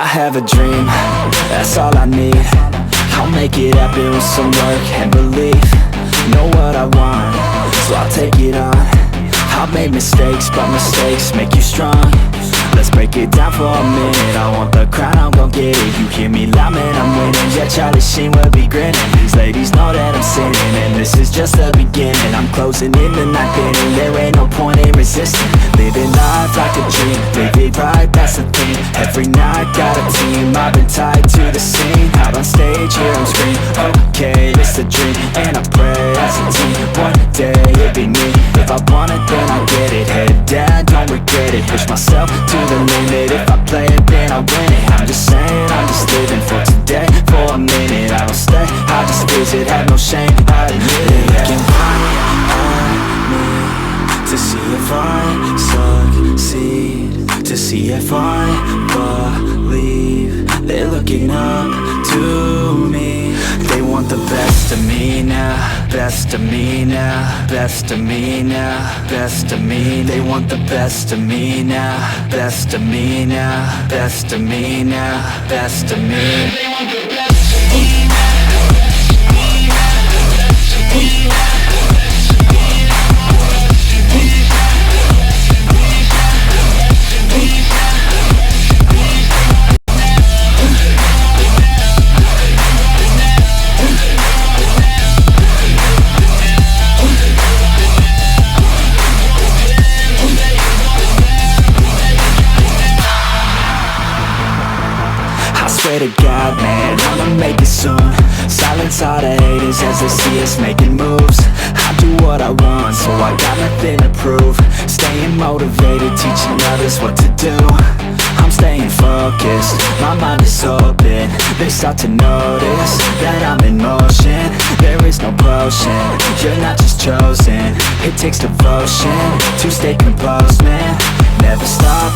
have a dream, that's all I need. I'll make it happen with some work and belief. Know what I want, so I'll take it on. I've made mistakes, but mistakes make you strong. Let's break it down for a minute. I want the crown, I'm gon' get it. You hear me loud, man, I'm winning. Yeah, Charlie Sheen will be grinning. These ladies know that I'm sinning, and this is just the beginning. I'm closing in the night inning. There ain't no point in resisting. Living life like a dream, live it right, that's the thing. Every night got a team, I've been tied to the scene. Out on stage, here I'm screaming, okay, it's a dream. And I pray as a team, one day it'll be me. If I want it, then I get it. Head down, don't regret it. Push myself to the limit. If I play it, then I win it. I'm just saying, I'm just living for today. For a minute, I don't stay, I just visit. Have no shame, I admit it. Looking right at me to see if I succeed, to see if I believe. They're looking up to me. They want the best of me now, best of me now, best of me now, best of me. They want the best of me now, best of me now, best of me now, best of me. They want the best of me now. Swear to God, man, I'ma make it soon. Silence all the haters as they see us making moves. I do what I want, so I got nothing to prove. Staying motivated, teaching others what to do. I'm staying focused, my mind is open. They start to notice that I'm in motion. There is no potion, you're not just chosen. It takes devotion to stay composed, man. Never stop,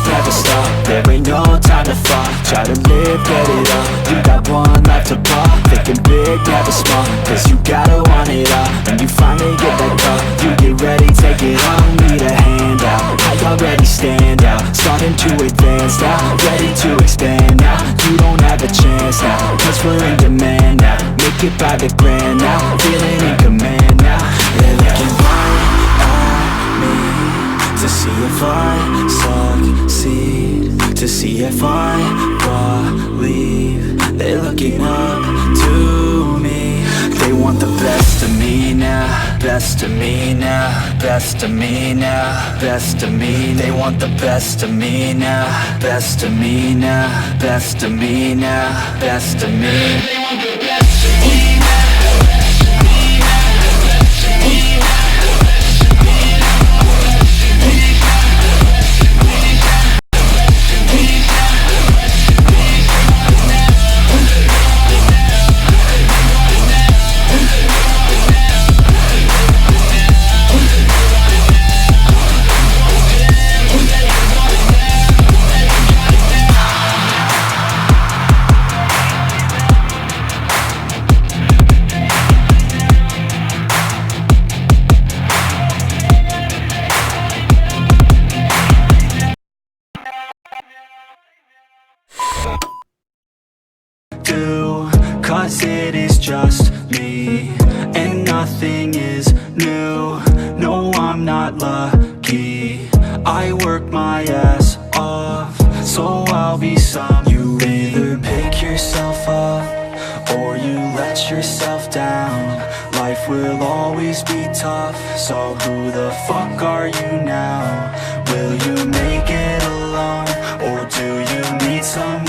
there ain't no time to fall. Try to live, get it all, you got one life to ball. Thinking big, never small, cause you gotta want it all. When you finally get that call, you get ready, take it on. Need a handout, I already stand out. Starting to advance now, ready to expand now. You don't have a chance now, cause we're in demand now. Make it by the grand now, feeling in command now. They're looking right at me to see if I succeed, to see if I believe. They're looking up to me. They want the best of me now, best of me now, best of me now, best of me. They want the best of me now, best of me now, best of me now, best of me. They want the best of me now. Cause it is just me, and nothing is new. No, I'm not lucky, I work my ass off, so I'll be some. You either pick yourself up, or you let yourself down. Life will always be tough, so who the fuck are you now? Will you make it alone, or do you need someone?